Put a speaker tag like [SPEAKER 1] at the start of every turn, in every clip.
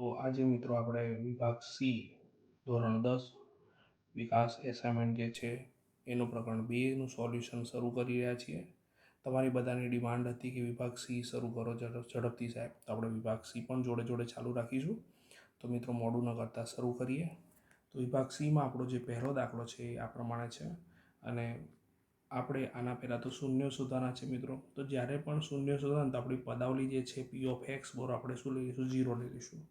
[SPEAKER 1] તો આજે મિત્રો આપણે વિભાગ સી ધોરણ 10 વિકાસ એસાઇનમેન્ટ જે છે એનું પ્રકરણ 2નું સોલ્યુશન શરૂ કરી રહ્યા છીએ. તમારી બધાની ડિમાન્ડ હતી કે વિભાગ સી શરૂ કરો ઝડપથી સાહેબ, તો આપણે વિભાગ સી પણ જોડે જોડે ચાલુ રાખીશું. તો મિત્રો મોડું ન કરતાં શરૂ કરીએ. તો વિભાગ સીમાં આપણો જે પહેલો દાખલો છે એ આ પ્રમાણે છે અને આપણે આના પહેલાં તો શૂન્ય શોધવાના છે મિત્રો. તો જ્યારે પણ શૂન્ય શોધવાના તો આપણી પદાવલી જે છે પી ઓફ એક્સ બરાબર આપણે શું લઈ લઈશું? 0 લઈ લઈશું.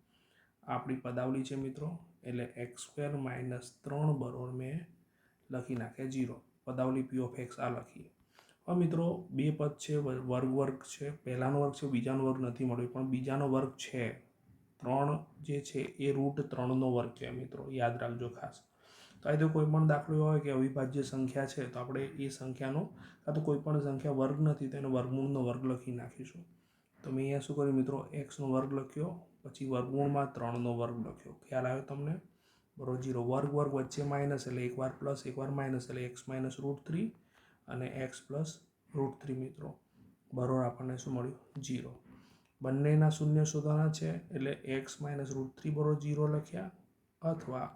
[SPEAKER 1] આપણી પદાવલી છે મિત્રો, એટલે x² - 3 બરોબર મેં લખી નાખ્યા 0. પદાવલી પી ઓફ એક્સ આ લખીએ. હવે મિત્રો બે પદ છે, વર્ગ છે, પહેલાનો વર્ગ છે, બીજાનો વર્ગ નથી મળ્યો, પણ બીજાનો વર્ગ છે 3 જે છે એ √3નો વર્ગ છે મિત્રો, યાદ રાખજો ખાસ. તો આ તો કોઈ પણ દાખલો હોય કે અવિભાજ્ય સંખ્યા છે તો આપણે એ સંખ્યાનો કાં તો કોઈ પણ સંખ્યા વર્ગ નથી તો એનો વર્ગમૂળનો વર્ગ લખી નાખીશું. તો મેં અહીંયા શું કર્યું મિત્રો, એક્સનો વર્ગ લખ્યો, પછી વર્ગમૂળમાં 3નો વર્ગ લખ્યો. ખ્યાલ આવ્યો તમને? બરોબર. 0 વર્ગ વચ્ચે માઇનસ એટલે એકવાર પ્લસ એકવાર માઇનસ એટલે x - √3 અને x + √3 મિત્રો. બરોબર આપણને શું મળ્યું? 0. બંનેના શૂન્ય શોધવાના છે એટલે x - √3 બરોબર 0 લખ્યા અથવા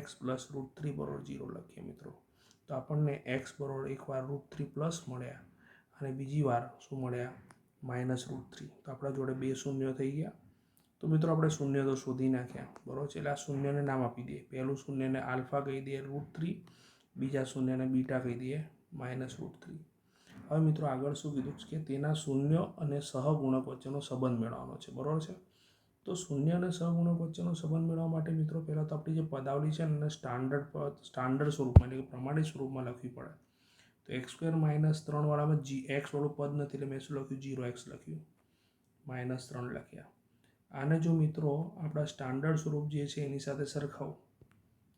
[SPEAKER 1] x + √3 બરોબર 0 લખીએ મિત્રો. તો આપણને x બરોબર એકવાર √3 પ્લસ મળ્યા અને બીજી વાર શું મળ્યા? -√3. તો આપણા જોડે બે શૂન્ય થઈ ગયા. તો મિત્રો આપણે શૂન્ય તો શોધી નાખ્યા બરોબર છે, એટલે આ શૂન્યને નામ આપી દઈએ. પહેલું શૂન્યને આલ્ફા કહી દઈએ √3, બીજા શૂન્યને બીટા કહી દઈએ -√3. હવે મિત્રો આગળ શું કીધું કે તેના શૂન્ય અને સહગુણક વચ્ચેનો સંબંધ મેળવવાનો છે બરોબર છે. તો શૂન્ય અને સહગુણક વચ્ચેનો સંબંધ મેળવવા માટે મિત્રો પહેલાં તો આપણી જે પદાવલી છે એને સ્ટાન્ડર્ડ સ્વરૂપમાં એટલે કે પ્રમાણિત સ્વરૂપમાં લખવી પડે. તો x² - 3 વાળામાં x વાળું પદ નથી એટલે મેં શું લખ્યું? 0x લખ્યું, -3 લખ્યા. આને જો મિત્રો આપણા સ્ટાન્ડર્ડ સ્વરૂપ જે છે એની સાથે સરખાવો.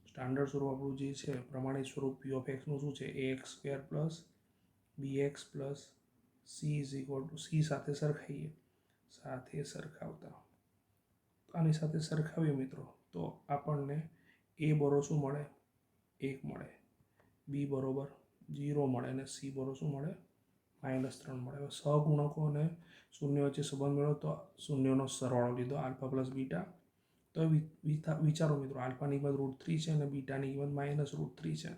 [SPEAKER 1] સ્ટાન્ડર્ડ સ્વરૂપ આપણું જે છે પ્રમાણિત સ્વરૂપ પી ઓફ એક્સનું શું છે? ax² + bx + c સાથે સરખાઈએ. સાથે સરખાવતા આની સાથે સરખાવીએ મિત્રો તો આપણને a બરોબર શું મળે? 1 મળે, b બરોબર 0 મળે અને c બરોબર શું મળે? -3 મળે. હવે સહગુણકો અને શૂન્ય વચ્ચે સંબંધ મેળવો તો શૂન્યનો સરવાળો લીધો આલ્ફા + બીટા. તો વિચારો મિત્રો, આલ્ફાની કિંમત √3 છે અને બીટાની કિંમત -√3 છે.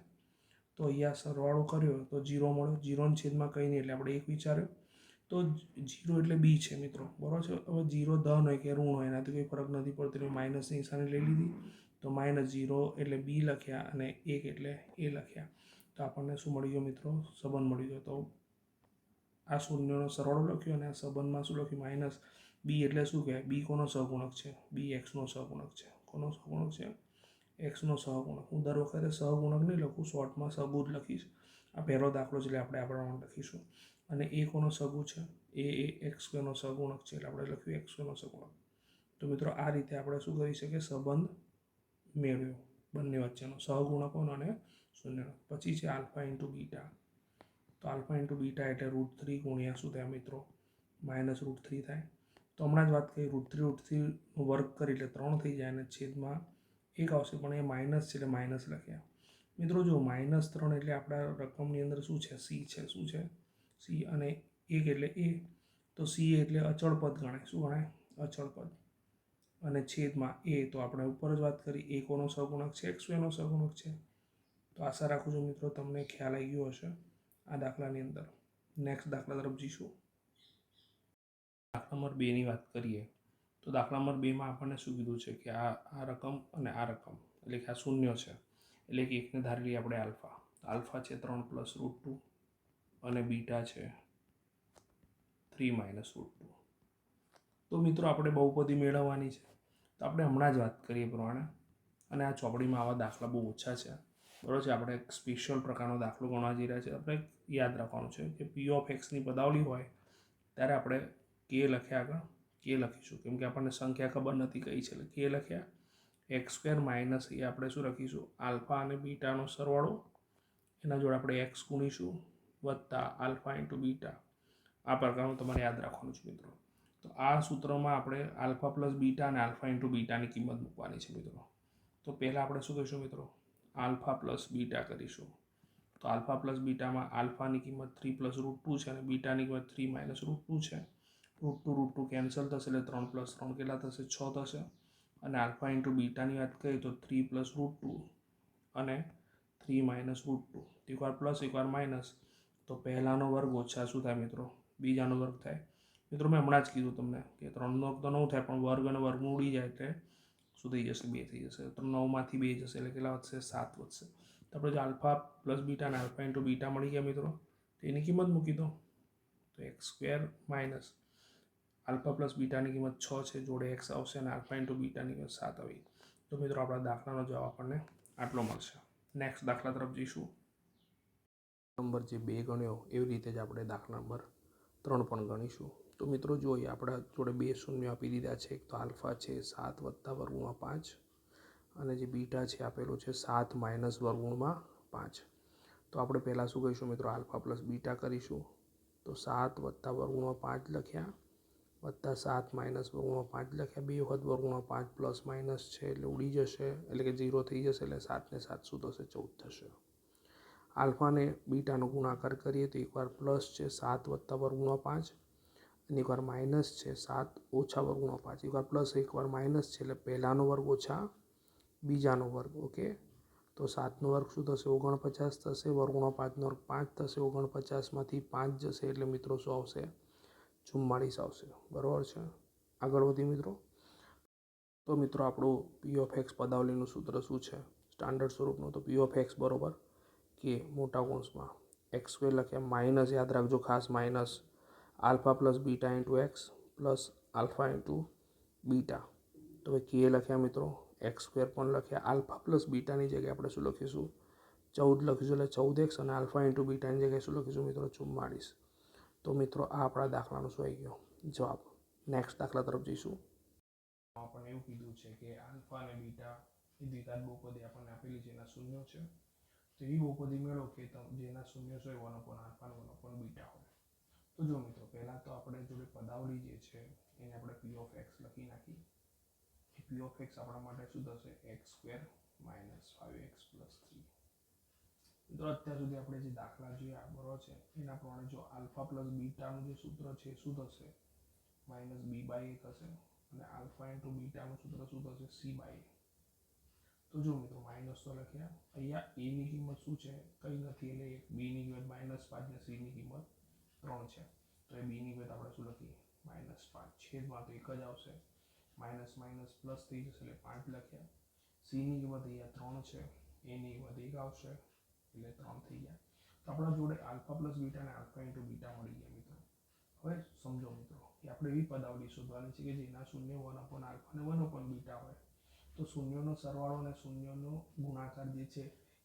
[SPEAKER 1] તો અહીંયા સરવાળો કર્યો તો 0 મળ્યો. 0 છેદમાં કંઈ નહીં એટલે આપણે 1 વિચાર્યો. તો 0 એટલે બી છે મિત્રો બરાબર છે. હવે 0 ધન હોય કે ઋણ હોય એનાથી કોઈ ફરક નથી પડતો એટલે માઇનસની નિશાની લઈ લીધી. તો -0 એટલે બી લખ્યા અને 1 એટલે એ લખ્યા. તો આપણને શું મળી ગયો મિત્રો? સંબંધ મળી ગયો. તો આ શૂન્યનો સરવાળો લખ્યો અને આ સંબંધમાં શું લખ્યું? માઇનસ બી એટલે શું કહેવાય? બી કોનો સહગુણક છે? બી એક્સનો સહગુણક છે. કોનો સહગુણક છે? એક્સનો સહગુણક. હું દર વખતે સહગુણક નહીં લખું, શોર્ટમાં સહગુણ લખીશ. આ પહેલો દાખલો છે એટલે આપણે આ પ્રમાણે લખીશું. અને એ કોનો સહગુણ છે? એ x² નો સહગુણક છે એટલે આપણે લખ્યું x² નો સહગુણક. તો મિત્રો આ રીતે આપણે શું કરી શકીએ? સંબંધ મેળવ્યો બંને વચ્ચેનો સહગુણકોનો અને શૂન્યનો. પછી છે આલ્ફા × બીટા. તો આલ્ફા × બીટા એટલે √3 ગુણ્યા શું થાય મિત્રો? -√3 થાય. તો હમણાં જ વાત કરી √3 વર્ગ કરી એટલે 3 થઈ જાય અને છેદમાં 1 આવશે, પણ એ માઇનસ છે એટલે માઇનસ લખ્યા. મિત્રો જો -3 એટલે આપણા રકમની અંદર શું છે? સી છે. શું છે? સી. અને 1 એટલે એ. તો સી એટલે અચળ પદ ગણાય. શું ગણાય? અચળ પદ. અને છેદમાં એ તો આપણે ઉપર જ વાત કરી એ કોનો સહગુણક છે? x² નો સહગુણક છે. તો આશા રાખું છું મિત્રો તમને ખ્યાલ આવી ગયો હશે આ દાખલાની અંદર. નેક્સ્ટ દાખલા તરફ જઈશું. દાખલા નંબર 2ની વાત કરીએ તો દાખલા નંબર 2માં આપણને શું કીધું છે કે આ રકમ અને આ રકમ એટલે કે આ શૂન્ય છે એટલે કે એકને ધારી લઈએ આપણે આલ્ફા. આલ્ફા છે 3 + √2 અને બીટા છે 3 - √2. તો મિત્રો આપણે બહુપદી મેળવવાની છે. તો આપણે હમણાં જ વાત કરીએ પ્રમાણે, અને આ ચોપડીમાં આવા દાખલા બહુ ઓછા છે બરાબર છે. આપણે એક સ્પેશિયલ પ્રકારનો દાખલો ગણવા જઈ રહ્યા છે. આપણે યાદ રાખવાનું છે કે પી ઓફ એક્સની પદાવલી હોય ત્યારે આપણે કે લખ્યા આગળ કે લખીશું, કેમ કે આપણને સંખ્યા ખબર નથી કઈ છે એટલે કે લખ્યા. x² - એ આપણે શું લખીશું? આલ્ફા અને બીટાનો સરવાળો, એના જોડે આપણે x ગુણીશું વત્તા આલ્ફા × બીટા. આ પ્રકારનું તમારે યાદ રાખવાનું છે મિત્રો. તો આ સૂત્રમાં આપણે આલ્ફા + બીટા અને આલ્ફા × બીટાની કિંમત મૂકવાની છે મિત્રો. તો પહેલાં આપણે શું કરીશું મિત્રો? આલ્ફા + બીટા કરીશું. તો આલ્ફા + બીટામાં આલ્ફાની કિંમત 3 + √2 છે અને બીટાની કિંમત 3 - √2 છે. √2 કેન્સલ થશે એટલે 3 + 3 કેટલા થશે? 6 થશે. અને આલ્ફા ઇન્ટુ બીટાની વાત કરીએ તો 3 + √2 અને 3 - √2, એકવાર પ્લસ એકવાર માઇનસ, તો પહેલાનો વર્ગ ઓછા શું થાય મિત્રો? બીજાનો વર્ગ થાય. મિત્રો મેં હમણાં જ કીધું તમને કે 3નો વર્ગ તો 9 થાય, પણ વર્ગ અને વર્ગમૂળ ઉડી જાય એટલે શું થઈ જશે? 2 થઈ જશે. તો 9માંથી 2 જશે એટલે કેટલા વધશે? 7 વધશે. તો આપણે જો આલ્ફા પ્લસ બીટા અને આલ્ફા ઇન્ટુ બીટા મળી ગયા મિત્રો, તો એની કિંમત મૂકી દો. તો x² માઇનસ આલ્ફા પ્લસ બીટાની કિંમત 6 છે, જોડે x આવશે અને આલ્ફા ઇન્ટુ બીટાની કિંમત 7 આવી. તો મિત્રો આપણા દાખલાનો જવાબ આપણને આટલો મળશે. નેક્સ્ટ દાખલા તરફ જઈશું. નંબર જે 2 ગણ્યો એવી રીતે જ આપણે દાખલા નંબર 3 પણ ગણીશું. તો મિત્રો જોઈએ, આપણા જોડે 2 શૂન્ય આપી દીધા છે. એક તો આલ્ફા છે 7 + √5 અને જે બીટા છે આપેલું છે 7 - √5. તો આપણે પહેલાં શું કરીશું મિત્રો? આલ્ફા પ્લસ બીટા કરીશું. તો 7 + √5 લખ્યા, વત્તા 7 - √5 લખ્યા. 2 વખત √5 પ્લસ માઇનસ છે એટલે ઉડી જશે, એટલે કે 0 થઈ જશે. એટલે 7 ને 7 શું થશે? 14 થશે. આલ્ફાને બીટાનો ગુણાકાર કરીએ તો એકવાર પ્લસ છે 7 + √5 અને એકવાર માઇનસ છે 7 - √5. એકવાર પ્લસ એકવાર માઇનસ છે એટલે પહેલાનો વર્ગ ઓછા બીજાનો વર્ગ. ઓકે, તો 7નો વર્ગ શું થશે? 49 થશે. √5નો વર્ગ 5 થશે. 49માંથી 5 જશે એટલે મિત્રો શું આવશે? 44 આવશે. બરાબર છે. આગળ વધી મિત્રો. તો મિત્રો આપણું p(x) પદાવલીનું સૂત્ર શું છે? સ્ટાન્ડર્ડ સ્વરૂપનું. તો p(x) બરાબર કે મોટા કૌંસમાં x² લખ્યા, માઇનસ યાદ રાખજો ખાસ, minus alpha plus beta into x plus alpha into beta. તો હવે કે લખ્યા મિત્રો, x² પણ લખ્યા. આલ્ફા પ્લસ બીટાની જગ્યાએ આપણે શું લખીશું? 14 લખીશું, એટલે 14x અને આલ્ફા ઇન્ટુ બીટાની જગ્યાએ શું લખીશું મિત્રો? 44. તો મિત્રો આ આપણા દાખલાનો શું આવી ગયો? જવાબ. નેક્સ્ટ દાખલા તરફ જઈશું. આપણને એવું કીધું છે કે આલ્ફા અને બીટા એ દ્વિઘાત બહુપદી આપણને આપેલી છે, એના શૂન્ય છે. તો એવી બહુપદી મેળવો કે જેના શૂન્ય છે 1 આલ્ફા અને 1 બીટા હોય. તો જો મિત્રો, પહેલાં તો આપણે જોડે પદાવલી જે છે એને આપણે p(x) લખી નાખી. એ p(x) આપણા માટે શું થશે? x² - 5x + 3. તો અત્યાર સુધી આપણે જે દાખલા જોયા બરાબર છે, એના પ્રમાણે જો આલ્ફા પ્લસ બીટાનું જે સૂત્ર છે શું થશે? -b/a થશે. અને આલ્ફા ઇન્ટુ બીટાનું સૂત્ર શું થશે? c/a. તો જો મિત્રો, માઇનસ તો લખ્યા. અહીંયા એની કિંમત શું છે? કંઈ નથી, એટલે બીની કિંમત -5 ને સીની કિંમત 3 છે. તો એ બીની કિંમત આપણે શું લખીએ? -5. છેદમાં તો એક જ આવશે, માઇનસ માઇનસ પ્લસ થઈ જશે એટલે 5 લખ્યા. સીની કિંમત અહીંયા 3 છે, એની કિંમત 1 આવશે એટલે 3 થઈ ગયા. તો આપણા જોડે આલ્ફા પ્લસ બીટા અને આલ્ફા ઇન્ટુ બીટા મળી ગયા મિત્રો. હવે સમજો મિત્રો કે આપણે એવી પદાવલી શોધવાની છે કે જેના શૂન્ય 1 આલ્ફા અને 1 બીટા હોય. તો શૂન્યનો સરવાળો અને શૂન્યનો ગુણાકાર જે છે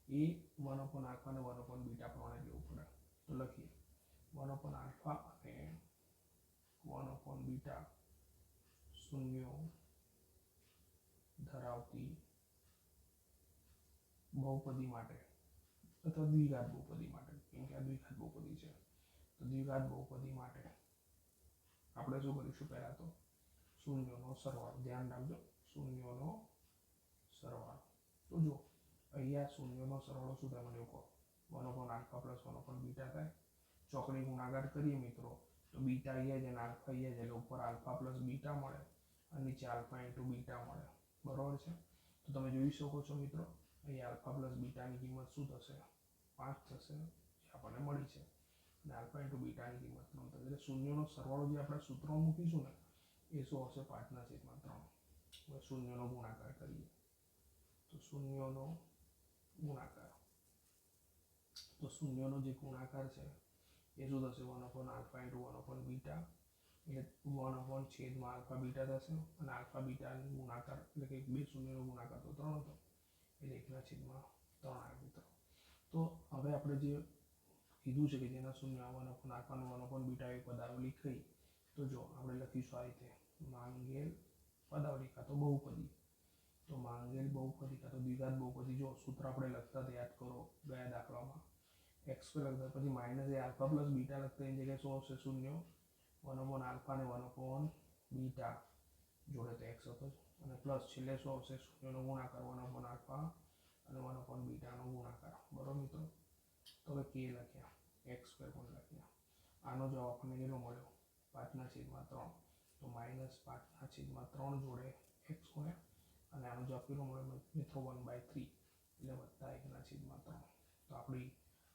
[SPEAKER 1] એ 1 આલ્ફા અને 1 બીટા પ્રમાણે લેવું પડે. તો લખીએ 1 આલ્ફા અને 1 બીટા શૂન્યો ધરાવતી બહુપદી માટે અથવા દ્વિઘાત બહુપદી માટે, કેમ કે આ દ્વિઘાત બહુપદી છે, તો દ્વિઘાત બહુપદી માટે આપણે શું કરીશું? પહેલાં તો શૂન્યોનો સરવાળો. ધ્યાન રાખજો, શૂન્યોનો સરવાળો. તો જો અહીંયા શૂન્યોનો સરવાળો શું થાય? મને કહો. 1 આલ્ફા પ્લસ 1 બીટા થાય. ચોકડી ગુણાકાર કરીએ મિત્રો તો બીટા અહીંયા જાય અને આલ્ફા અહીંયા જાય, એટલે ઉપર આલ્ફા પ્લસ બીટા મળે અને નીચે આલ્ફા ઇન્ટુ બીટા મળે. બરાબર છે. તો તમે જોઈ શકો છો મિત્રો, અહીંયા આલ્ફા પ્લસ બીટાની કિંમત શું થશે? 5 થશે, જે આપણને મળી છે. અને આલ્ફા ઇન્ટુ બીટાની કિંમત 3 થશે. એટલે શૂન્યનો સરવાળો જે આપણે સૂત્રમાં મૂકીશું ને એ શું આવશે? 5/3. હવે શૂન્યનો ગુણાકાર કરીએ તો શૂન્યનો ગુણાકાર, તો શૂન્યનો જે ગુણાકાર છે એ શું થશે? 1 આલ્ફા ઇન્ટુ 1 બીટા, એટલે 1 છેદમાં આલ્ફા બીટા થશે. અને આલ્ફા બીટાનો ગુણાકાર એટલે કે 2 શૂન્યનો ગુણાકાર તો 3 હતો, એટલે 1/3 આવે મિત્રો. તો હવે આપણે જે કીધું છે કે જેના શૂન્ય 1 આલ્ફા અને 1 બીટા એ પદાવલી કઈ, તો જો આપણે લખીશું આ રીતે: માંગેલ પદાવલી કાં તો બહુપદી. તો માંગેલ બહુપદી કાં તો દ્વિઘાત બહુપદી. જો સૂત્ર આપણે લખતા હતા, યાદ કરો ગયા દાખલામાં, x² લખતા, પછી માઇનસ એ આલ્ફા પ્લસ બીટા લખતા, એની જગ્યાએ શું આવશે? શૂન્ય 1 આલ્ફા અને 1 બીટા જોડે તો x હતો જ, અને પ્લસ છેલ્લે શું આવશે? શૂન્યનો ગુણાકાર 1 આલ્ફા અને 1 બીટાનો ગુણાકાર. બરાબર મિત્રો. તો હવે કે લખ્યા, x² પણ લખ્યા. આનો જવાબ આપણને કેટલો મળ્યો? 5/3. તો -5/3 જોડે x ગુણ્યા અને આનો જવાબ કેટલો મળે મિત્રો 1/3 એટલે વત્તા 1/3. તો આપણી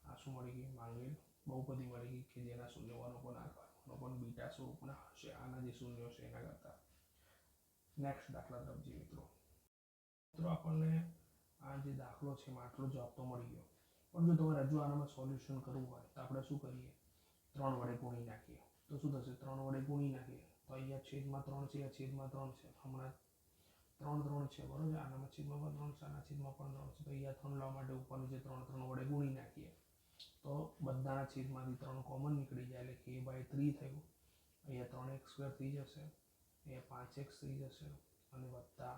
[SPEAKER 1] આ શું મળી ગઈ માંગેલ બહુપદી મળી ગઈ કે જેના શૂન્ય 1/α 1/β સ્વરૂપના હશે આના જે શૂન્યો છે એના કરતા. નેક્સ્ટ દાખલા તરફ જઈએ મિત્રો આપણને આ જે દાખલો છે એમાં આટલો જવાબ તો મળી ગયો, પણ જો તમારે હજુ આનામાં સોલ્યુશન કરવું હોય તો આપણે શું કરીએ 3 વડે ગુણી નાખીએ. તો શું થશે 3 વડે ગુણી નાખીએ તો અહીંયા છેદમાં 3 છે, આ છેદમાં 3 છે, હમણાં 3 છે બરોબર, આનામાં છેદમાં પણ 3 છે, આના છેદમાં પણ 3 છે. તો અહીંયા 3 લાવવા માટે ઉપર નીચે 3 વડે ગુણી નાખીએ તો બધાના છેદમાંથી 3 કોમન નીકળી જાય એટલે k/3 થયું. અહીંયા 3x² થઈ જશે, અહીંયા 5x થઈ જશે અને વત્તા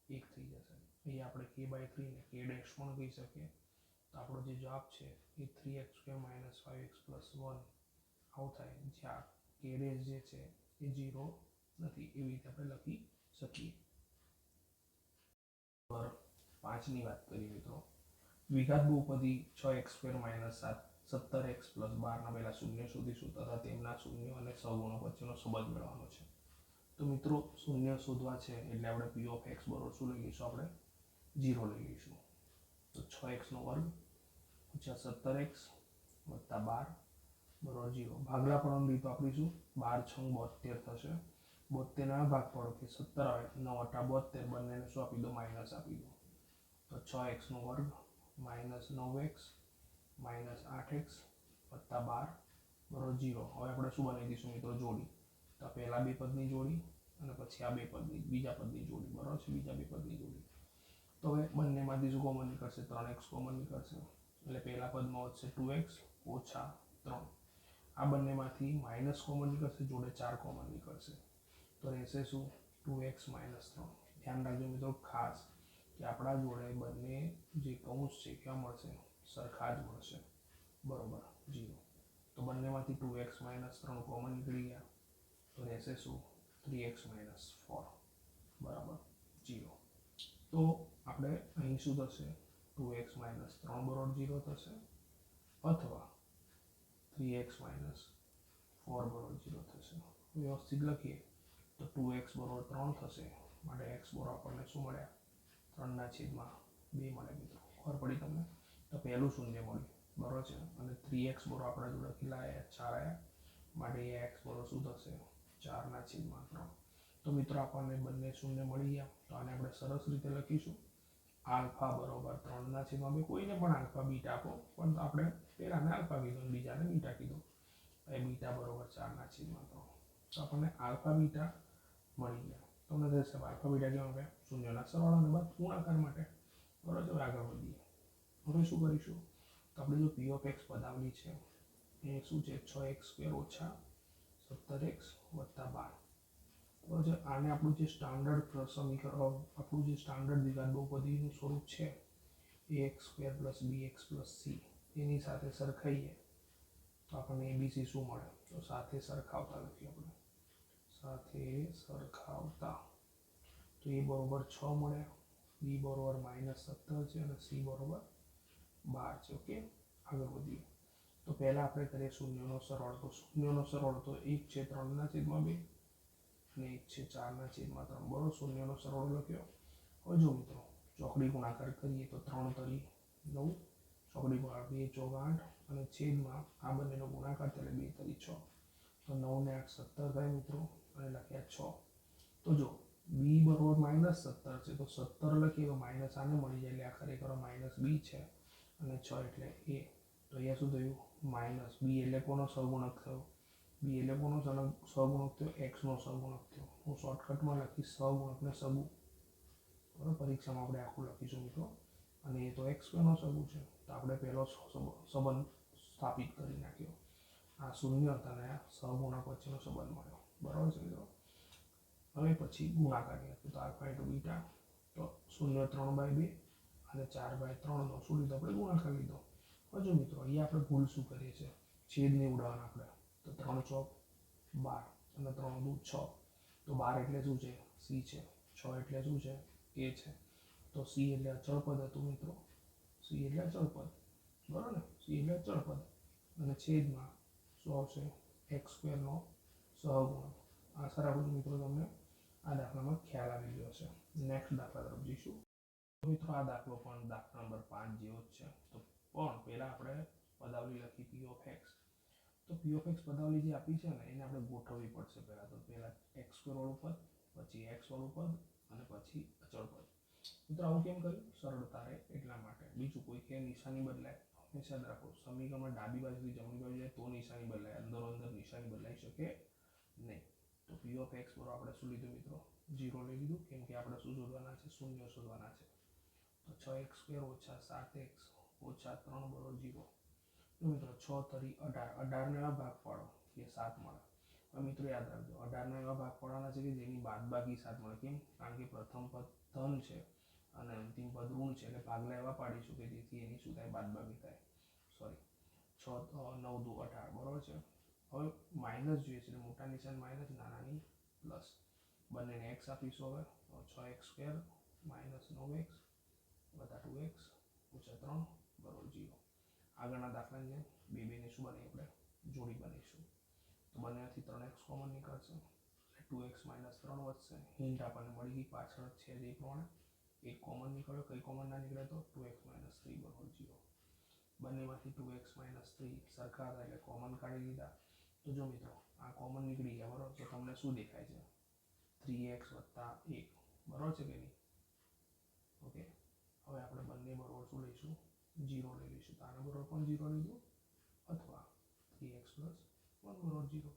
[SPEAKER 1] 1 થઈ જશે. અહીંયા આપણે k/3 ને k' પણ કહી શકીએ. તો આપણો જે જવાબ છે એ 3x² - 5x + 1 આવું થાય, જ્યાં k' જે છે એ 0 નથી. એવી રીતે આપણે લખી શકીએ. 5ની વાત કરીએ મિત્રો, દ્વિઘાત બહુપદી 6x² - 17x + 12 પહેલા શૂન્ય શોધીશું તથા તેમના શૂન્ય અને સહગુણક વચ્ચેનો સંબંધ મેળવવાનો છે. તો મિત્રો શૂન્ય શોધવા છે એટલે આપણે p(x) બરોબર શું લઈ લઈશું, આપણે 0 લઈ લઈશું. તો 6x² - 17x + 12 બરોબર 0. ભાગલા પડવાની રીત વાપરીશું. 12 × 6 = 72 થશે. 72 ભાગ પાડો કે 17 આવે 9 × 8 = 72, બંનેને શું આપી દો માઇનસ આપી દો. તો 6x² - 9x - 8x + 12 બરોબર 0. હવે આપણે શું બનાવી દઈશું મિત્રો જોડી. તો પહેલા બે પદની જોડી અને પછી આ બે પદની બીજા પદની જોડી બરોબર છે, બીજા બે પદની જોડી. તો હવે બંનેમાંથી શું કોમન નીકળશે 3x કોમન નીકળશે એટલે પહેલા પદમાં વધશે 2x - 3. આ બંનેમાંથી માઇનસ કોમન નીકળશે, જોડે 4 કોમન નીકળશે તો રહેશે શું 2x - 3. ધ્યાન રાખજો મિત્રો ખાસ કે આપણા જોડે બંને જે કૌંસ છે ક્યાં મળશે સરખા જ મળશે બરોબર 0. તો બંનેમાંથી 2x - 3 કોમન નીકળી ગયા તો રહેશે શું 3x - 4 બરાબર 0. તો આપણે અહીં શું થશે 2x - 3 બરોબર 0 થશે અથવા 3x - 4 બરોબર 0 થશે. વ્યવસ્થિત લખીએ તો 2x બરોબર 3 થશે, માટે x બરોબર આપણને શું મળ્યા 3/2 મળે મિત્રો. ખબર પડી તમને? તો પહેલું શૂન્ય મળ્યું બરોબર છે અને 3x બરોબર આપણા જોડે કેટલા આવ્યા 4 આવ્યા, માટે એ x બરોબર શું થશે 4/3. તો મિત્રો આપણને બંને શૂન્ય મળી ગયા. તો આને આપણે સરસ રીતે લખીશું આલ્ફા બરોબર 3/2. કોઈને પણ આલ્ફા બીટા આપો, પણ આપણે પહેલાને આલ્ફા કીધું અને બીજાને બીટા કીધું. એ બીટા બરોબર 4/3. તો આપણને આલ્ફા બીટા મળી ગયા. તમને થશે આલ્ફા બીટા કેમ આવ્યા શૂન્યના સરવાળા અને બાદ ગુણાકાર માટે બરોબર. હવે આગળ વધીએ. હવે શું કરીશું તો આપણે જો p(x) પદાવલી છે એ શું છે 6x² - 17x + 12 બરોબર છે. આને આપણું જે સ્ટાન્ડર્ડ સમીકરણ આપણું જે સ્ટાન્ડર્ડ દ્વિઘાત બહુપદીનું સ્વરૂપ છે ax² + bx + c એની સાથે સરખાઈએ તો આપણને abc શું મળે તો સાથે સરખાવતા લખીએ આપણે સાથે સરખાવતા. તો a બરોબર 6 મળ્યા, b બરોબર -17 છે અને c બરોબર 12 છે. ઓકે આગળ વધીએ. તો પહેલા આપણે કરીએ શૂન્યનો સરવાળો. તો શૂન્યનો સરવાળો તો 1 છે 3/2 અને 1 છે 4/3 બરોબર. શૂન્યનો સરવાળો લખ્યો. હવે જો મિત્રો ચોકડી ગુણાકાર કરીએ તો 3 તરી 9, ચોકડી ગુણાકાર 2 ચોક 8 અને છેદમાં આ બંનેનો ગુણાકાર એટલે 2 તરી 6. તો 9 ને 8 17 થાય મિત્રો અને લખ્યા 6. તો જો b બરોબર -17 છે તો 17 લખીએ તો માઇનસ આને મળી જાય એટલે આ ખરેખર -b છે અને 6 એટલે a. તો અહીંયા શું થયું માઇનસ b એટલે કોનો સહગુણક થયો b એટલે કોનો સહગુણક થયો x નો સહગુણક થયો. હું શોર્ટકટમાં લખીશ સહગુણકને સગું બરાબર. પરીક્ષામાં આપણે આખું લખીશું મિત્રો. અને એ તો x² નો સગું છે તો આપણે પહેલો સંબંધ સ્થાપિત કરી નાખ્યો. આ શૂન્ય અને આ સહગુણક વચ્ચેનો સંબંધ મળ્યો બરાબર છે મિત્રો. હવે પછી ગુણાકાર તો આલ્ફા × બીટા તો 0 3/2 અને 4/3 નો શું લીધો આપણે ગુણાકાર લીધો. હજુ મિત્રો અહીંયા આપણે ભૂલ શું કરીએ છીએ છેદને ઉડાવવાના આપણે. તો 3 ચોક 12 અને 3 દૂ 6. તો 12 એટલે શું છે c છે, 6 એટલે શું છે a છે. તો c એટલે અચળ પદ હતું મિત્રો. c એટલે અચળ પદ બરાબર ને, c એટલે અચળ પદ અને છેદમાં શું આવશે x² નો સહગુણક. આશા રાખું છું મિત્રો તમને આ દાખલામાં ખ્યાલ આવી ગયો છે. નેક્સ્ટ દાખલા તરફ જઈશું. મિત્રો આ દાખલો પણ દાખલા નંબર 5 જેવો જ છે. તો પણ પહેલાં આપણે પદાવલી લખી પી ઓફ એક્સ. તો પી ઓફ એક્સ પદાવલી જે આપી છે ને એને આપણે ગોઠવવી પડશે પહેલાં. તો પહેલાં એક્સ સ્ક્વેર વાળું પદ, પછી એક્સ વાળું પદ અને પછી અચળ પદ. મિત્રો આવું કેમ કર્યું? સરળતા રહે એટલા માટે. બીજું કોઈ કે નિશાની બદલાય હંમેશા યાદ રાખો, સમીકરણમાં ડાબી બાજુથી જમણી બાજુ જાય તો નિશાની બદલાય, અંદરો અંદર નિશાની બદલાઈ શકે નહીં. તો પી ઓફ એક્સ બરાબર આપણે શું લીધું મિત્રો? 0 લઈ લીધું, કેમ કે આપણે શું શોધવાના છે? શૂન્ય શોધવાના છે. તો 6x સ્ક્વેર ઓછા 7x ઓછા 3 બરાબર 0. તો મિત્રો 6 તરી 18, 18 ને એવા ભાગ પાડો કે 7 મળે. હવે મિત્રો યાદ રાખજો, 18 ને એવા ભાગ પાડવાના છે કે જેની બાદબાકી 7 મળે. કેમ? કારણ કે પ્રથમ પદ ધન છે અને અંતિમ પદ ઋણ છે, એટલે ભાગલા એવા પાડીશું કે જેથી એની શું થાય? બાદબાકી થાય. સોરી, 6 9 દુ 18 બરાબર છે. હવે માઇનસ જોઈએ છે એટલે મોટા નિશાન માઇનસ, નાનાની પ્લસ. બંનેને એક્સ આપીશું. હવે 6x સ્ક્વેર માઇનસ 9x વત્તા 2x ઓછા 3 બરાબર 0. આગળના દાખલાની જેમ બે બેને શું બની આપણે? જોડી બનાવીશું. તો બંનેમાંથી 3x કોમન નીકળશે એટલે 2x માઇનસ 3 વધશે. હિન્ટ આપણને મળી ગઈ પાછળ છે જે પ્રમાણે. એક કોમન નીકળ્યો, કઈ કોમન ના નીકળે તો 2x માઇનસ 3 બરાબર 0. બંનેમાંથી 2x માઇનસ 3 સરખા હતા એટલે કોમન કાઢી લીધા. તો જો મિત્રો આ કોમન નીકળી ગયા બરાબર, તો તમને શું દેખાય છે? 3x વત્તા 1 બરાબર છે કે નહીં? ઓકે, હવે આપણે બંને બરાબર શું લઈશું? 0 લઈ લઈશું. તો આના બરાબર પણ 0 લીધું, અથવા 3x પ્લસ 1 બરાબર 0.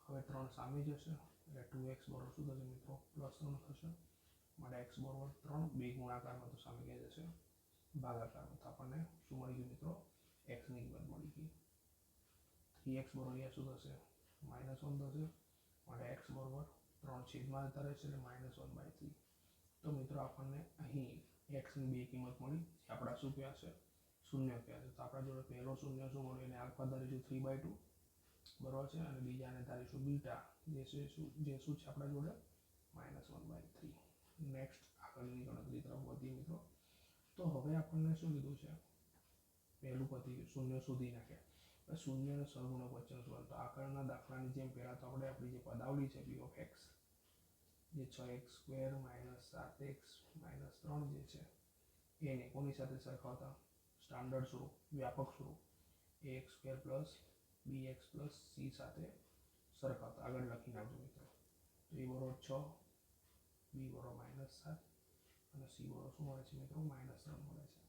[SPEAKER 1] હવે 3 સામે જશે એટલે 2x બરાબર શું થશે મિત્રો? પ્લસ 3 થશે. માટે x બરાબર 3, બે ગુણાકારમાં તો સામે ક્યાં જશે? ભાગાકારમાં. તો આપણને શું મળી ગયું મિત્રો? x ની કિંમત મળી ગઈ. 3x બરાબર શું થશે? -1 થશે. માટે x બરાબર 3 છેદમાં જતા રહેશે એટલે -1/3. તો મિત્રો આપણને અહીં x ની બે કિંમત મળી, જે આપણા શું કહ્યા છે? શૂન્ય કહ્યા છે. તો આપણા જોડે પહેલો શૂન્ય શું મળ્યો? એને આલ્ફા ધારીશું 3/2 બરાબર છે, અને બીજાને ધારીશું બીટા, જે શું છે આપણા જોડે? -1/3. નેક્સ્ટ આગળની ગણતરી તરફ વધીએ મિત્રો. તો હવે આપણને શું કીધું છે? પહેલું પતિ શૂન્ય શોધી નાખ્યા. શૂન્ય અને સહગુણક વચ્ચેનો સંબંધ. તો આગળના દાખલાની જેમ પહેલાં તો આપણે આપણી જે પદાવલી છે પી ઓફ એક્સ, જે 6x square minus 7x minus 3 જે છે એને કોની સાથે સરખાવતા? સ્ટાન્ડર્ડ સ્વરૂપ, વ્યાપક સ્વરૂપ ax square plus bx plus c સાથે સરખાવતા. આગળ લખી નાખજો મિત્રો. તો એ બરોબર 6, બી બરોબર -7 અને સી બરોબર શું મળે છે મિત્રો? -3 મળે છે.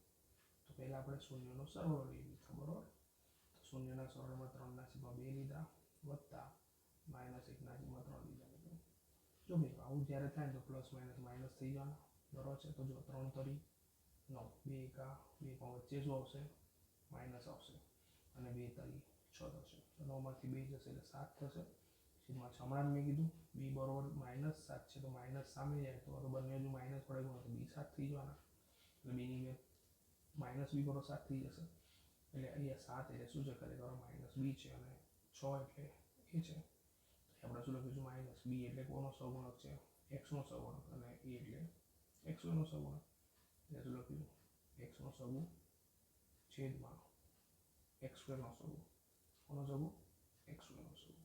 [SPEAKER 1] તો પહેલાં આપણે શૂન્યનો સરવાળો લઈએ મિત્રો બરાબર. તો શૂન્યના સરવાળામાં 3 ના છેદમાં 2 લીધા વત્તા -1 ના છેદમાં 3 લીધા મિત્રો. જો મિત્રો આવું જ્યારે થાય તો પ્લસ માઇનસ થઈ જવાના બરાબર છે. તો જો 3 તરી 9, 2 એકા 2 પણ વચ્ચે શું આવશે? માઇનસ આવશે, અને 2 તરી 6 થશે. તો 9માંથી 2 જશે એટલે 7 થશે. છેદમાં 6 હમણાં મેં કીધું બી બરોબર -7 છે, તો માઇનસ સામે જાય તો બંને હજુ માઇનસ પડે તો બી 7 થઈ જવાના. એટલે બીની માઇનસ બી બરોબર 7 થઈ જશે. એટલે અહીંયા 7 એટલે શું છે? ખરેખર માઇનસ બી છે, અને 6 એટલે એ છે. આપણે શું લખીશું? માઇનસ બી એટલે કોનો સહગુણક છે? એક્સનો સહગુણક, અને એ એટલે એક્સ નો સહગુણક. એટલે શું લખ્યું? એક્સનો સહગુણ છેદમાં એક્સ સ્ક્વેરનો સહગુણ. કોનો સહગુણ? એક્સ સ્ક્વેરનો સહગુણ.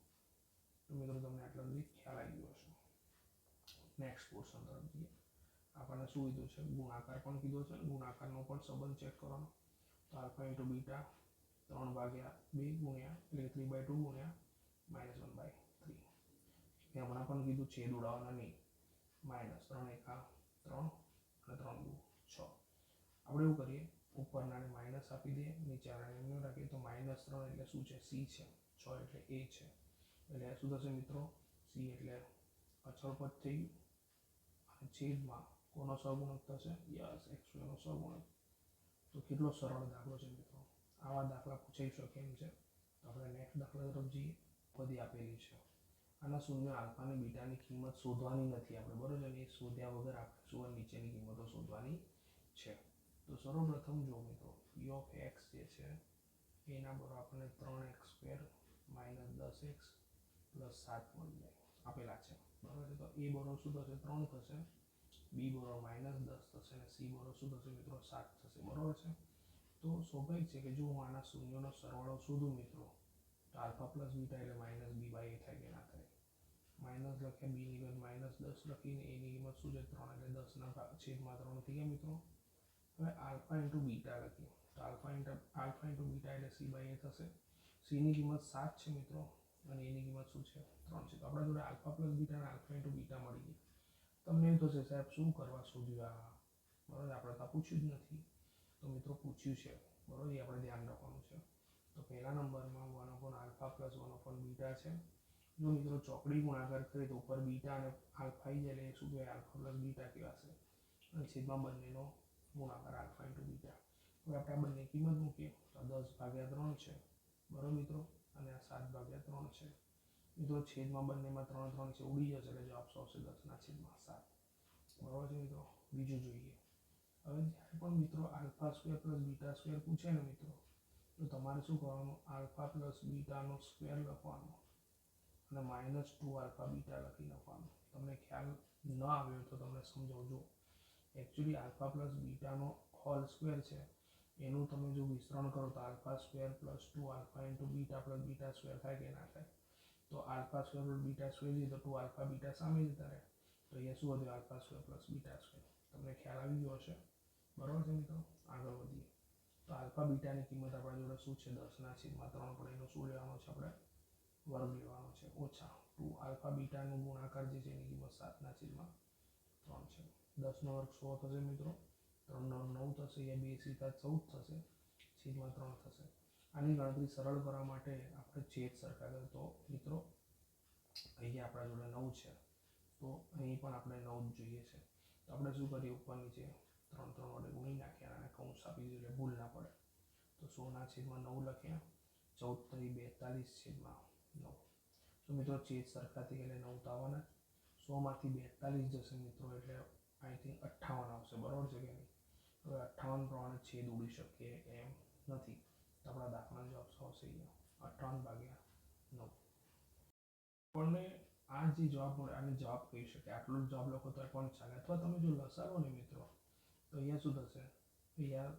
[SPEAKER 1] તો મિત્રો તમને આટલા સુધી ખ્યાલ આવી ગયો હશે. નેક્સ્ટ પોર્શન તરફ જઈએ. આપણને શું કીધું છે? ગુણાકાર પણ કીધો છે. ગુણાકારનો પણ સંબંધ ચેક કરવાનો. તો આલ્ફા ઇન્ટુ બીટા 3/2 ગુણ્યા એટલે 3/2 ગુણ્યા -1/3. હમણાં પણ કીધું છેદ ઉડાવવાના નહીં. -3 એકા 3 અને 3 દુ 6. આપણે એવું કરીએ, ઉપરનાને માઇનસ આપી દઈએ, નીચેનાને રાખીએ. તો -3 એટલે શું છે? સી છે. 6 એટલે એ છે. એટલે શું થશે મિત્રો? સી એટલે અચળ પદ થઈ ગયું, અને છેદમાં કોનો સહગુણક થશે? યસ, એક્સ નો સહગુણક. તો કેટલો સરળ દાખલો છે મિત્રો. આવા દાખલા પૂછાઈ શકે એમ છે. તો આપણે નેક્સ્ટ દાખલા તરફ જઈએ. બધી આપેલી છે. આના શૂન્ય આલ્ફા અને બીટાની કિંમત શોધવાની નથી આપણે બરોબર છે. એ શોધ્યા વગર આપણે શું નીચેની કિંમતો શોધવાની છે. તો સર્વપ્રથમ જો મિત્રો પી ઓફ એક્સ જે છે એના બરાબર આપણને 3x square minus 10x plus 7 મળી જાય આપેલા છે બરાબર છે. તો એ બરાબર શું થશે? 3 થશે. બી બરાબર -10 થશે, અને સી બરાબર શું થશે મિત્રો? 7 થશે બરાબર છે. તો સ્વાભાવિક છે કે જો હું આના શૂન્યનો સરવાળો શોધું મિત્રો, તો આલ્ફા પ્લસ બીટા એટલે -b/a થાય કે ના થાય? માઇનસ લખ્યા, બીની કિંમત -10 લખીને એની કિંમત શું છે 3 એટલે 10 છેદમાં 3 થઈ ગયા મિત્રો. હવે આલ્ફા ઇન્ટુ બીટા લખીએ તો આલ્ફા ઇન્ટુ બીટા એટલે c/a થશે. સીની કિંમત 7 છે મિત્રો અને એની કિંમત શું છે 3 છે. તો આપણા જોડે આલ્ફા પ્લસ બીટા અને આલ્ફા ઇન્ટુ બીટા મળી ગયા. તમને એમ થશે સાહેબ શું કરવા શોધ્યું આ, બરાબર, આપણે તો પૂછ્યું જ નથી. તો મિત્રો પૂછ્યું છે, બરાબર, એ આપણે ધ્યાન રાખવાનું છે. તો પહેલા નંબરમાં 1 આલ્ફા પ્લસ 1 બીટા છે. જો મિત્રો ચોકડી ગુણાકાર કરીએ તો ઉપર બીટા અને આલ્ફા આવી જાય એટલે શું કહેવાય, આલ્ફા પ્લસ બીટા કહેવાશે. અને છેદમાં બંનેનો ગુણાકાર આલ્ફા ઇન્ટુ બીટા. હવે આપણે આ બંને કિંમત મૂકીએ તો 10/3 છે, બરાબર મિત્રો, અને આ 7/3 છે. મિત્રો છેદમાં બંનેમાં 3 3 છે, ઉડી જશે એટલે જવાબ આવશે 10/7. બરાબર છે મિત્રો. બીજું જોઈએ. હવે જ્યારે પણ મિત્રો alpha square plus beta square પૂછે ને મિત્રો, તો તમારે શું કરવાનું, આલ્ફા પ્લસ બીટાનો સ્ક્વેર લખવાનો અને -2 આલ્ફા બીટા લખી નાખવાનું. તમને ખ્યાલ ન આવ્યો તો તમને સમજાવજો. એકચ્યુઅલી આલ્ફા પ્લસ બીટાનો હોલ સ્ક્વેર છે, એનું તમે જો વિસ્તરણ કરો તો alpha square plus 2 alpha into beta plus beta square થાય કે ના થાય. તો alpha square plus beta square છે તો 2 આલ્ફા બીટા સામે જતા રહે. તો અહીંયા શું વધ્યું, alpha square plus beta square. તમને ખ્યાલ આવી ગયો હશે, બરાબર છે મિત્રો. આગળ વધીએ તો આલ્ફા બીટાની કિંમત આપણા જોડે શું છે 10/3, પણ એનો શું લેવાનો છે આપણે, વર્ગ લેવાનો છે, ઓછા 2 આલ્ફા બીટાનો ગુણાકાર જે છે એની કિંમત 7/3 છે. 10 નો વર્ગ 100 થશે મિત્રો, 3 નો 9 થશે, અહીંયા 2 સીધા 14 થશે, છેદમાં 3 થશે. આની ગણતરી સરળ કરવા માટે આપણે છેદ સરખા કરીએ તો મિત્રો અહીંયા આપણા જોડે 9 છે, તો અહીં પણ આપણે 9 જ જોઈએ છે. તો આપણે શું કરીએ, ઉપર નીચે 3 3 વડે ગુણી નાખ્યા અને કૌંસ આપી દીધું એટલે ભૂલ ના પડે. તો 100/9 લખ્યા, 14 × 42 છેદમાં 9. તો મિત્રો છેદ સરખા થઈ એટલે 9 તો આવવાના. 100માંથી 42 જશે મિત્રો એટલે આઈ થિંક 58 આવશે, બરાબર છે કે નહીં. હવે 58 પ્રમાણે છેદ ઉડી શકે એમ નથી. તો આપણા દાખલાનો જવાબ આવશે અહીંયા 58/9. આપણને આ જે જવાબ મળે આને જવાબ કહી શકે, આટલો જ જવાબ લખો તો પણ ચાલે. અથવા તમે જો લસાડો ને મિત્રો તો અહીંયા શું થશે, અહીંયા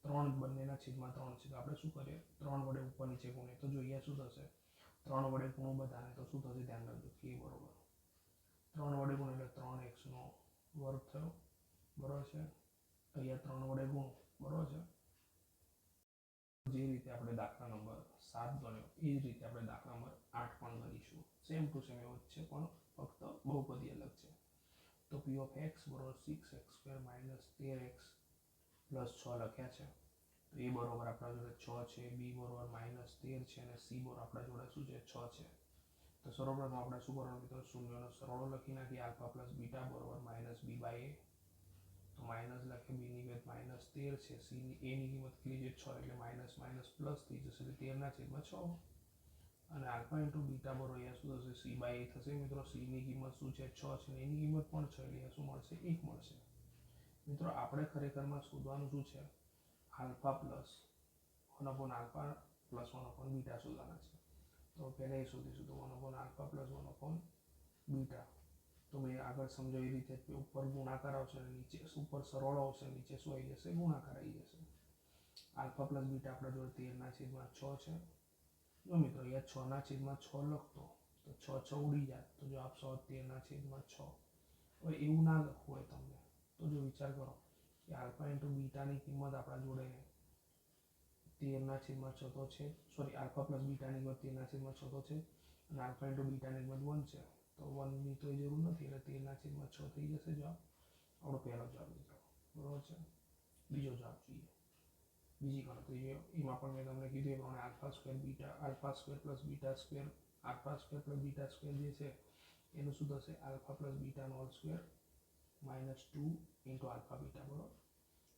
[SPEAKER 1] 3 બંનેના છેદમાં 3 છે, તો આપણે શું કરીએ 3 વડે ઉપર નીચે ગુણીએ. તો જો અહીંયા શું થશે, 3 વડે ગુણો બધાને તો શું થશે, ધ્યાન રાખજો કે બરોબર 3 વડે ગુણ એટલે 3x² થયો, બરાબર છે. અહીંયા 3 વડે ગુણ, બરાબર છે. જે રીતે આપણે દાખલા નંબર 7 ગણ્યો એ જ રીતે આપણે દાખલા નંબર 8 પણ ગણીશું. સેમ ટુ સેમ એવું જ છે, પણ ફક્ત બહુપદી અલગ છે. તો p of x બરાબર 6x² - 13x + 6 લખ્યા છે. તો એ બરોબર આપણા જોડે 6 છે, b બરોબર -13 છે અને c બરોબર આપણા જોડે શું છે 6 છે. તો સર્વપ્રથમ આપણે શું કરવાનું મિત્રો, શૂન્યનો સરવાળો લખી નાખીએ. આલ્ફા પ્લસ બીટા બરોબર -b/a. તો માઇનસ લખીએ, બીની કિંમત -13 છે, સીની એની કિંમત કેટલી છે 6 એટલે માઇનસ માઇનસ પ્લસ થઈ જશે એટલે 13/6. અને આલ્ફા ઇન્ટુ બીટા બરોબર અહીંયા શું થશે, c/a થશે મિત્રો. સીની કિંમત શું છે 6 છે, એની કિંમત પણ 6 એટલે શું મળશે, 1 મળશે. મિત્રો આપણે ખરેખરમાં શોધવાનું શું છે, આલ્ફા પ્લસ 1/આલ્ફા પ્લસ 1/બીટા શોધવાના છે. તો પહેલાં એ શોધીશું. તો 1/આલ્ફા પ્લસ 1/બીટા. તો મેં આગળ સમજાવી રીતે ઉપર ગુણાકાર આવશે અને નીચે ઉપર સરવાળો આવશે, નીચે શું આવી જશે, ગુણાકાર આવી જશે. આલ્ફા પ્લસ બીટા આપણા જોડે 13/6 છે. જો મિત્રો અહીંયા 6/6 લખતો તો 6 6 ઉડી જાય તો જવાબ આવશે 13/6. હવે એવું ના લખવું હોય તમને તો જો વિચાર કરો કે આલ્ફા ઇન્ટુ બીટાની કિંમત આપણા જોડે 13/6 તો છે, સોરી આલ્ફા પ્લસ બીટાની કિંમત 13/6 તો છે અને આલ્ફા ઇન્ટુ બીટાની કિંમત 1 છે. તો 1ની તો જરૂર નથી એટલે 13/6 થઈ જશે જવાબ. આપણો પહેલો જવાબ મિત્રો, બરાબર છે. બીજો જવાબ જોઈએ. બીજી ગણતરી જોઈએ, એમાં પણ મેં તમને કીધું એ પ્રમાણે alpha square plus beta square, alpha square plus beta square જે છે એનું શું થશે, આલ્ફા પ્લસ બીટાનો હોલ સ્ક્વેર -2 × આલ્ફા બીટા, બરાબર.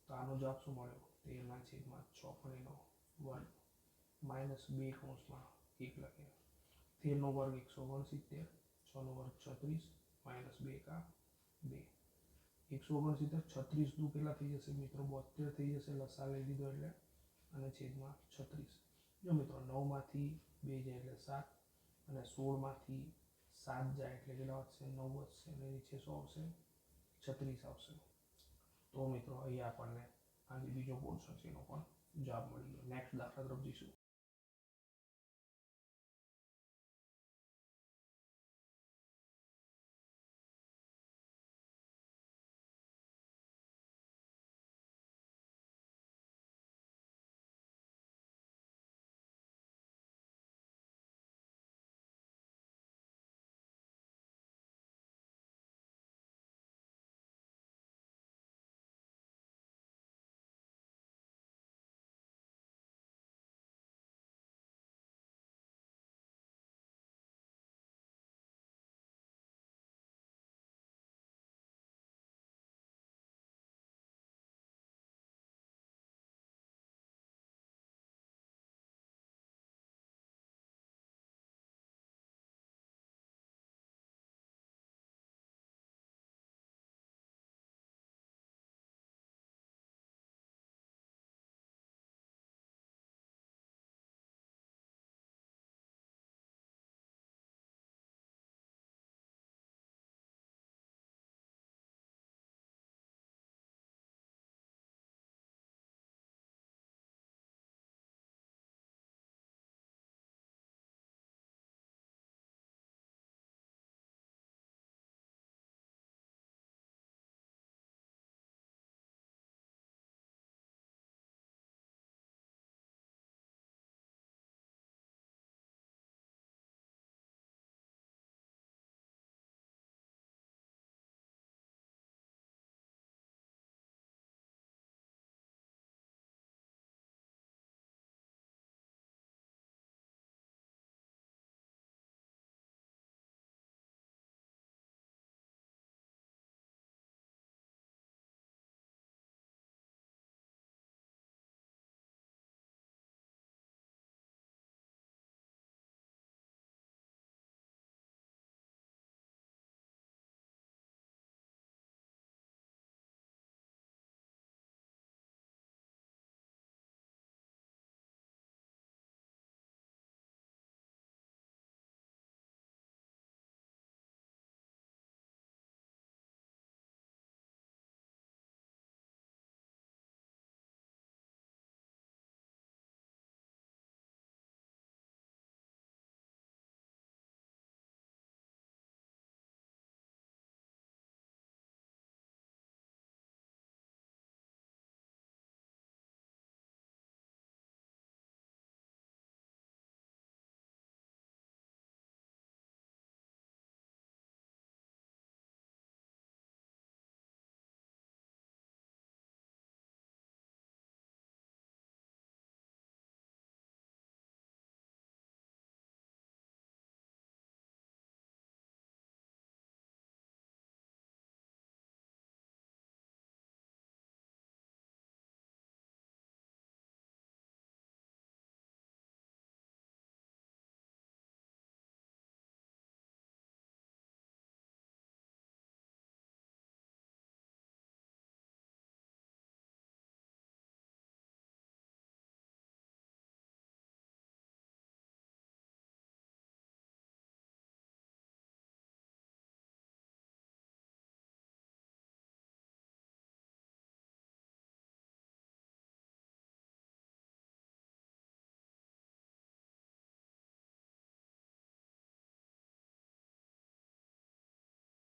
[SPEAKER 1] તો આનો જવાબ શું મળ્યો, 13/6 પણ એનો વર્ગ -2 કૌંસમાં 1 લખીએ. 13 નો વર્ગ 169, 6 નો વર્ગ 36 -2 કા 2. 169 36 દુ કેટલા થઈ જશે મિત્રો, 72 થઈ જશે. લસા લઈ લીધો એટલે અને છેદમાં 36. જો મિત્રો 9માંથી 2 જાય એટલે 7 અને 16માંથી 7 જાય એટલે કેટલા વધશે, 9 વધશે અને નીચે શું આવશે, 36 આવશે. તો મિત્રો અહીંયા આપણને આ જે બીજો પોર્શન છે એનો પણ જવાબ મળી ગયો. નેક્સ્ટ દાખલા તરફ જઈશું.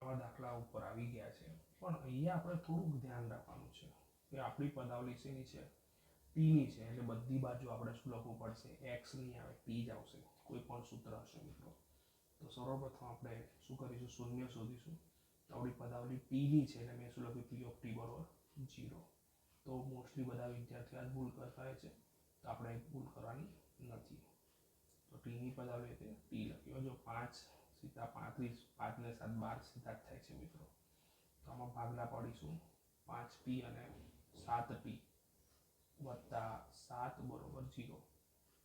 [SPEAKER 1] આવા દાખલા ઉપર આવી ગયા છે. પણ અહીંયા આપણે થોડુંક ધ્યાન રાખવાનું છે કે આપણી પદાવલી શેની છે, ટીની છે. એટલે બધી બાજુ આપણે શું લખવું પડશે, એક્સ નહીં આવે, ટી જ આવશે. કોઈ પણ સૂત્ર હશે મિત્રો. તો સર્વપ્રથમ આપણે શું કરીશું, શૂન્ય શોધીશું. તો આપણી પદાવલી ટીની છે એટલે મેં શું લખ્યું, પી ઓફ ટી બરોબર 0. તો મોસ્ટલી બધા વિદ્યાર્થીઓ આ ભૂલ કરતા હોય છે, તો આપણે ભૂલ કરવાની નથી. તો ટીની પદાવલી એટલે ટી લખ્યું. જો 5 સીધા 35, 5 ને 7 12 સીધા જ થાય છે મિત્રો. તો આમાં ભાગલા પાડીશું 5t અને 7t વત્તા 7 બરોબર 0.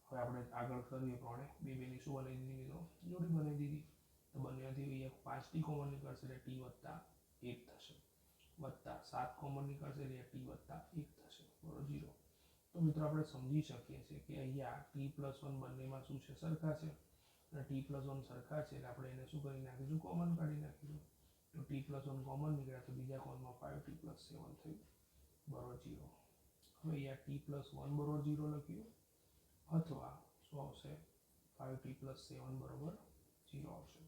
[SPEAKER 1] હવે આપણે આગળ કરીએ પ્રમાણે બે બેની શું બનાવી દીધી મિત્રો, જોડી બનાવી દીધી. તો બંનેમાંથી 5t કોમન નીકળશે એટલે t વત્તા 1 થશે, વત્તા 7 કોમન નીકળશે એટલે t વત્તા 1 થશે બરોબર 0. તો મિત્રો આપણે સમજી શકીએ છીએ કે અહીંયા t+1 બંનેમાં શું છે, સરખા છે. અને t+1 સરખા છે એટલે આપણે એને શું કરી નાખીશું, કોમન કાઢી નાખીશું. તો t+1 કોમન નીકળ્યા તો બીજા કોમનમાં 5t+7 થયું બરોબર 0. હવે અહીંયા t+1 બરોબર 0 લખ્યું, અથવા શું આવશે, 5t+7 બરોબર 0 આવશે.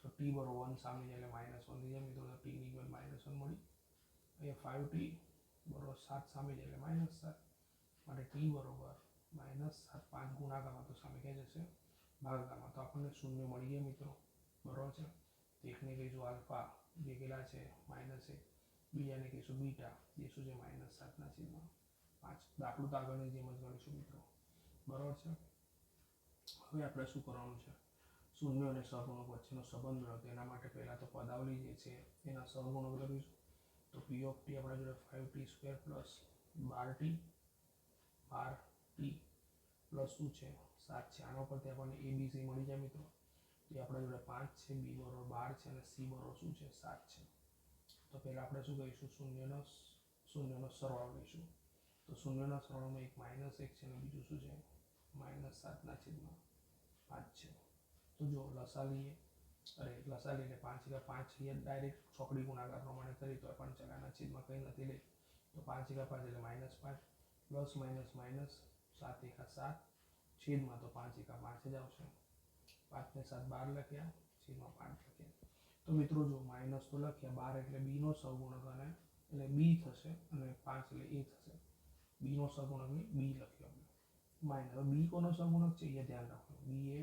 [SPEAKER 1] તો t બરોબર 1 સામે જાય એટલે -1 થઈ જાય મિત્રો. તો t ની વેલ્યુ -1 મળી. અહીંયા 5t બરોબર 7 સામે જાય એટલે -7, માટે t બરોબર -7. 5 ગુણાકારમાં તો સામે ક્યાં જશે, ભાગાકારમાં. તો આપણને શૂન્ય મળી ગયા મિત્રો બરોબર છે. એકને કહીશું આલ્ફા, જે કેટલા છે -1, બીજાને કહીશું બીટા, જે શું છે -7/5. દાખલું તો આગળની જેમ જ ગણીશું મિત્રો બરોબર છે. હવે આપણે શું કરવાનું છે, શૂન્ય અને સહગુણક વચ્ચેનો સંબંધ મેળવતો. એના માટે પહેલાં તો પદાવલી જે છે એના સહગુણક લખીશું. તો પી ઓફ ટી આપણા જોડે 5t² પ્લસ 12t પ્લસ શું છે 7 છે. આના પરથી આપણને ABC મળી જાય મિત્રો. એ આપણા જોડે 5 છે, બી બરોબર 12 છે અને સી બરોબર શું છે 7 છે. તો પહેલાં આપણે શું કહીશું, શૂન્યનો સરવાળો લઈશું. તો શૂન્યના સરવાળામાં એક -1 છે અને બીજું શું છે -7/5 છે. તો જો લસા લઈએ, લસા લઈને 5 × 5 ડાયરેક્ટ ચોકડી ગુણાકાર પ્રમાણે કરી તો પણ ચલાના છેદમાં કંઈ નથી લઈ. તો 5 × 5 એટલે -5, પ્લસ માઇનસ માઇનસ 7 × 7 છેદમાં તો 5 × 5 જ આવશે. 5 ને 7 12 લખ્યા, છેદમાં 5 લખ્યા. તો મિત્રો જો માઇનસ તો લખ્યા, 12 એટલે બીનો સહગુણક અને એટલે બી થશે અને 5 એટલે એ થશે. બીનો સહગુણક ની બી લખ્યો આપણે માઇનસ. બી કોનો સહગુણક છે એ ધ્યાન રાખવાનું. બી એ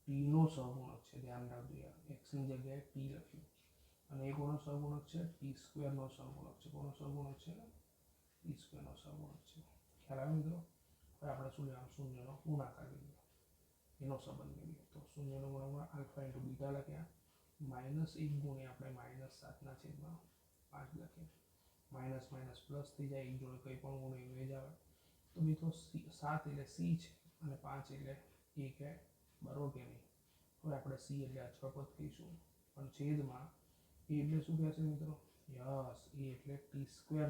[SPEAKER 1] ટીનો સહગુણક છે, ધ્યાન રાખજો યાર. એક્સની જગ્યાએ ટી લખ્યું. અને એ કોનો સહગુણક છે, t² નો સહગુણક છે. કોનો સહગુણક છે, t² નો સહગુણક છે. ખ્યાલ આવે મિત્રો. હવે આપણે શું લેવાનું, શૂન્યનો ગુણાકાર લઈએ, એનો સંબંધ લઈએ. તો શૂન્યનો ગુણાકાર આલ્ફા × બીટા લખ્યા, -1 ગુણ્યા આપણે -7/5 લખીએ. માઇનસ માઇનસ પ્લસ થઈ જાય, એક જોડે કંઈ પણ ગુણ એ જ આવે. તો મિત્રો 7 એટલે સી છે અને 5 એટલે એ કે બરોબર કે નહીં. હવે આપણે સી એટલે અચળ પદ કહીશું, પણ છેદમાં એ એટલે શું કહેશે મિત્રો, યસ એ એટલે t²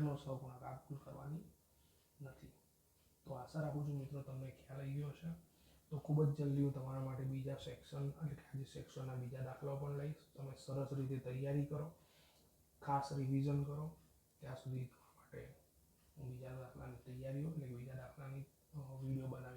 [SPEAKER 1] નો સહગુણક. આ ભૂલ કરવાની નથી. તો આશા રાખું છું મિત્રો તમને ખ્યાલ આવી ગયો હશે. તો ખૂબ જ જલ્દી હું તમારા માટે બીજા સેક્શન એટલે કે આજે સેક્શનના બીજા દાખલાઓ પણ લઈશ. તમે સરસ રીતે તૈયારી કરો, ખાસ રિવિઝન કરો. ત્યાં સુધી તમારા માટે હું બીજા દાખલાની તૈયારીઓ એટલે બીજા દાખલાની વિડીયો બનાવી